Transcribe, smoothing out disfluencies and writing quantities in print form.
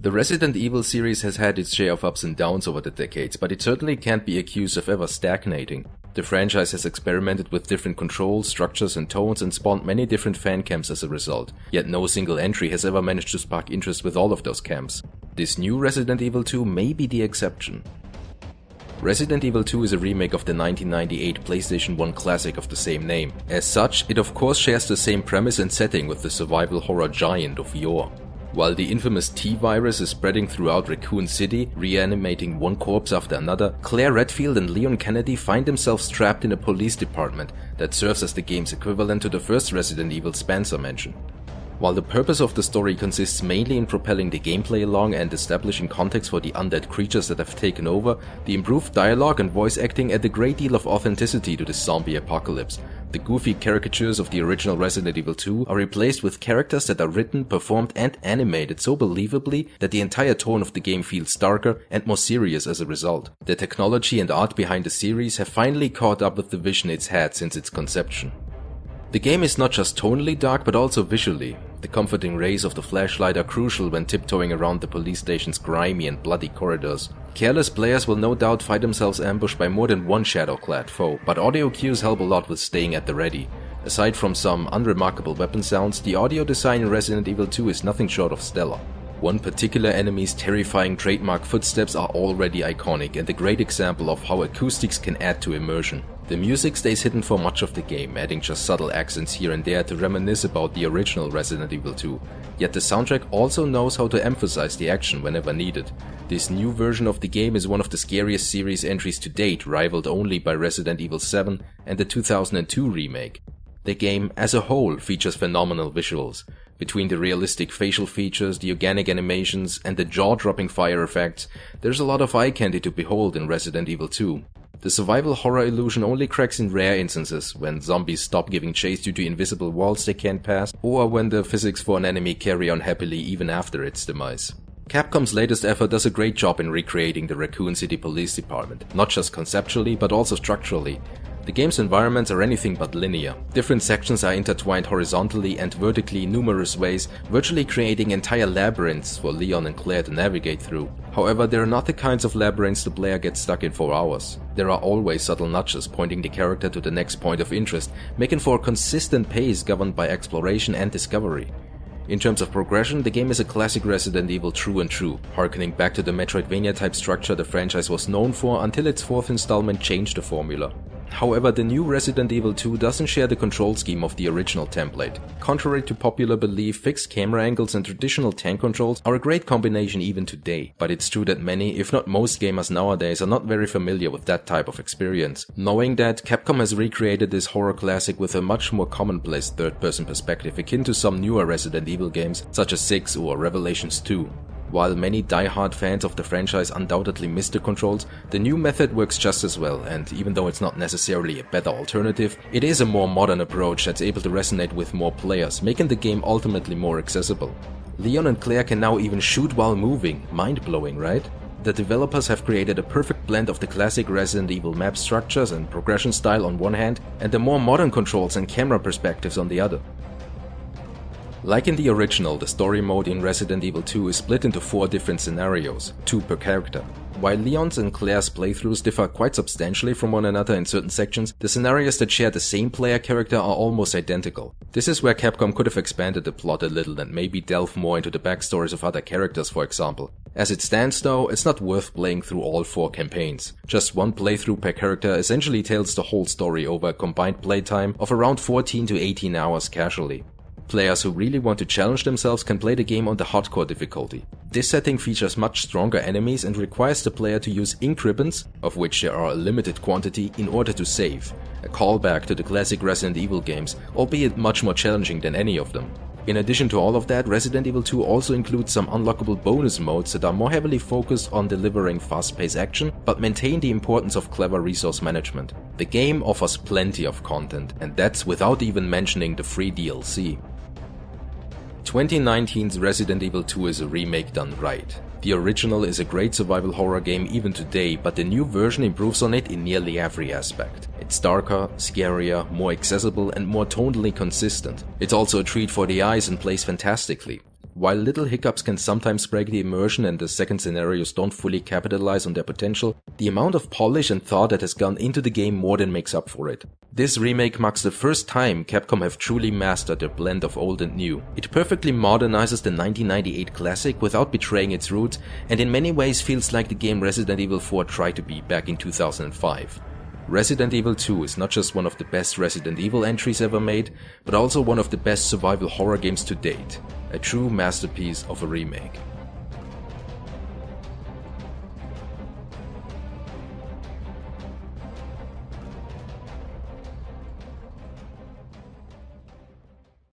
The Resident Evil series has had its share of ups and downs over the decades, but it certainly can't be accused of ever stagnating. The franchise has experimented with different controls, structures and tones and spawned many different fan camps as a result, yet no single entry has ever managed to spark interest with all of those camps. This new Resident Evil 2 may be the exception. Resident Evil 2 is a remake of the 1998 PlayStation 1 classic of the same name. As such, it of course shares the same premise and setting with the survival horror giant of yore. While the infamous T-virus is spreading throughout Raccoon City, reanimating one corpse after another, Claire Redfield and Leon Kennedy find themselves trapped in a police department that serves as the game's equivalent to the first Resident Evil Spencer mansion. While the purpose of the story consists mainly in propelling the gameplay along and establishing context for the undead creatures that have taken over, the improved dialogue and voice acting add a great deal of authenticity to the zombie apocalypse. The goofy caricatures of the original Resident Evil 2 are replaced with characters that are written, performed and animated so believably that the entire tone of the game feels darker and more serious as a result. The technology and art behind the series have finally caught up with the vision it's had since its conception. The game is not just tonally dark but also visually. The comforting rays of the flashlight are crucial when tiptoeing around the police station's grimy and bloody corridors. Careless players will no doubt find themselves ambushed by more than one shadow-clad foe, but audio cues help a lot with staying at the ready. Aside from some unremarkable weapon sounds, the audio design in Resident Evil 2 is nothing short of stellar. One particular enemy's terrifying trademark footsteps are already iconic and a great example of how acoustics can add to immersion. The music stays hidden for much of the game, adding just subtle accents here and there to reminisce about the original Resident Evil 2. Yet the soundtrack also knows how to emphasize the action whenever needed. This new version of the game is one of the scariest series entries to date, rivaled only by Resident Evil 7 and the 2002 remake. The game, as a whole, features phenomenal visuals. Between the realistic facial features, the organic animations, and the jaw-dropping fire effects, there's a lot of eye candy to behold in Resident Evil 2. The survival horror illusion only cracks in rare instances, when zombies stop giving chase due to invisible walls they can't pass, or when the physics for an enemy carry on happily even after its demise. Capcom's latest effort does a great job in recreating the Raccoon City Police Department, not just conceptually but also structurally. The game's environments are anything but linear. Different sections are intertwined horizontally and vertically in numerous ways, virtually creating entire labyrinths for Leon and Claire to navigate through. However, they are not the kinds of labyrinths the player gets stuck in for hours. There are always subtle nudges pointing the character to the next point of interest, making for a consistent pace governed by exploration and discovery. In terms of progression, the game is a classic Resident Evil true and true, harkening back to the Metroidvania-type structure the franchise was known for until its fourth installment changed the formula. However, the new Resident Evil 2 doesn't share the control scheme of the original template. Contrary to popular belief, fixed camera angles and traditional tank controls are a great combination even today, but it's true that many, if not most gamers nowadays are not very familiar with that type of experience. Knowing that, Capcom has recreated this horror classic with a much more commonplace third-person perspective akin to some newer Resident Evil games such as 6 or Revelations 2. While many die-hard fans of the franchise undoubtedly miss the controls, the new method works just as well, and even though it's not necessarily a better alternative, it is a more modern approach that's able to resonate with more players, making the game ultimately more accessible. Leon and Claire can now even shoot while moving, mind-blowing, right? The developers have created a perfect blend of the classic Resident Evil map structures and progression style on one hand, and the more modern controls and camera perspectives on the other. Like in the original, the story mode in Resident Evil 2 is split into 4 different scenarios, 2 per character. While Leon's and Claire's playthroughs differ quite substantially from one another in certain sections, the scenarios that share the same player character are almost identical. This is where Capcom could have expanded the plot a little and maybe delve more into the backstories of other characters, for example. As it stands though, it's not worth playing through all 4 campaigns. Just one playthrough per character essentially tells the whole story over a combined playtime of around 14 to 18 hours casually. Players who really want to challenge themselves can play the game on the hardcore difficulty. This setting features much stronger enemies and requires the player to use ink ribbons, of which there are a limited quantity, in order to save. A callback to the classic Resident Evil games, albeit much more challenging than any of them. In addition to all of that, Resident Evil 2 also includes some unlockable bonus modes that are more heavily focused on delivering fast-paced action, but maintain the importance of clever resource management. The game offers plenty of content, and that's without even mentioning the free DLC. 2019's Resident Evil 2 is a remake done right. The original is a great survival horror game even today, but the new version improves on it in nearly every aspect. It's darker, scarier, more accessible and more tonally consistent. It's also a treat for the eyes and plays fantastically. While little hiccups can sometimes break the immersion and the second scenarios don't fully capitalize on their potential, the amount of polish and thought that has gone into the game more than makes up for it. This remake marks the first time Capcom have truly mastered their blend of old and new. It perfectly modernizes the 1998 classic without betraying its roots, and in many ways feels like the game Resident Evil 4 tried to be back in 2005. Resident Evil 2 is not just one of the best Resident Evil entries ever made, but also one of the best survival horror games to date. A true masterpiece of a remake.